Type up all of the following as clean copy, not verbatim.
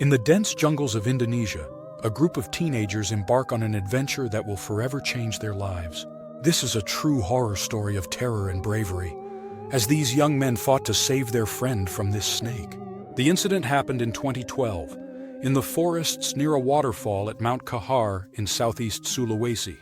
In the dense jungles of Indonesia, a group of teenagers embark on an adventure that will forever change their lives. This is a true horror story of terror and bravery, as these young men fought to save their friend from this snake. The incident happened in 2012, in the forests near a waterfall at Mount Kahar in southeast Sulawesi.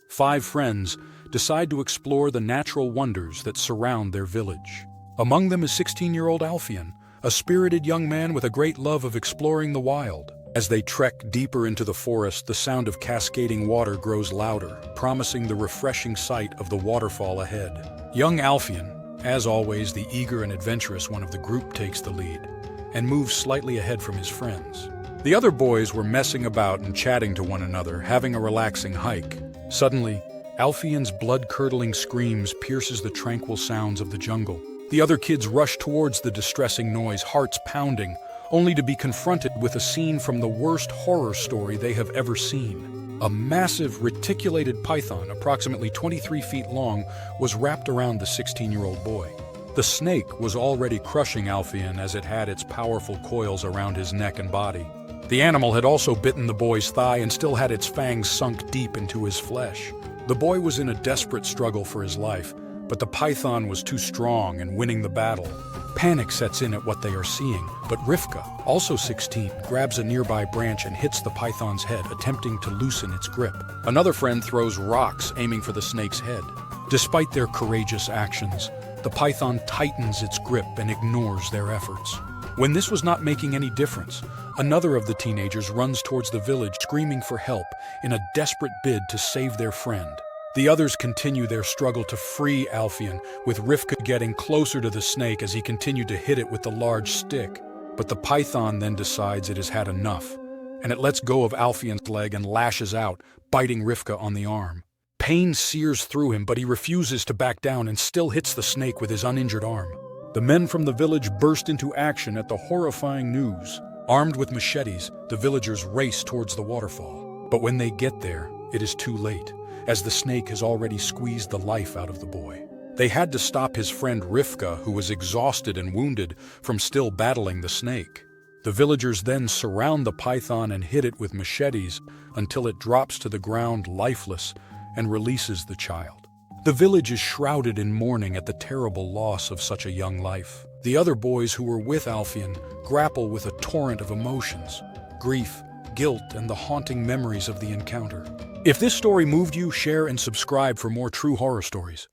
5 friends decide to explore the natural wonders that surround their village. Among them is 16-year-old Alfian, a spirited young man with a great love of exploring the wild. As they trek deeper into the forest, the sound of cascading water grows louder, promising the refreshing sight of the waterfall ahead. Young Alfian, as always the eager and adventurous one of the group, takes the lead and moves slightly ahead from his friends. The other boys were messing about and chatting to one another, having a relaxing hike. Suddenly, Alfian's blood-curdling screams pierces the tranquil sounds of the jungle. The other kids rush towards the distressing noise, hearts pounding, only to be confronted with a scene from the worst horror story they have ever seen. A massive reticulated python, approximately 23 feet long, was wrapped around the 16-year-old boy. The snake was already crushing Alfian as it had its powerful coils around his neck and body. The animal had also bitten the boy's thigh and still had its fangs sunk deep into his flesh. The boy was in a desperate struggle for his life, but the python was too strong and winning the battle. Panic sets in at what they are seeing, but Rivka, also 16, grabs a nearby branch and hits the python's head, attempting to loosen its grip. Another friend throws rocks, aiming for the snake's head. Despite their courageous actions, the python tightens its grip and ignores their efforts. When this was not making any difference, another of the teenagers runs towards the village, screaming for help in a desperate bid to save their friend. The others continue their struggle to free Alfian, with Rivka getting closer to the snake as he continued to hit it with the large stick. But the python then decides it has had enough, and it lets go of Alfian's leg and lashes out, biting Rivka on the arm. Pain sears through him, but he refuses to back down and still hits the snake with his uninjured arm. The men from the village burst into action at the horrifying news. Armed with machetes, the villagers race towards the waterfall. But when they get there, it is too late, as the snake has already squeezed the life out of the boy. They had to stop his friend Rivka, who was exhausted and wounded, from still battling the snake. The villagers then surround the python and hit it with machetes until it drops to the ground lifeless and releases the child. The village is shrouded in mourning at the terrible loss of such a young life. The other boys who were with Alfian grapple with a torrent of emotions, grief, guilt, and the haunting memories of the encounter. If this story moved you, share and subscribe for more true horror stories.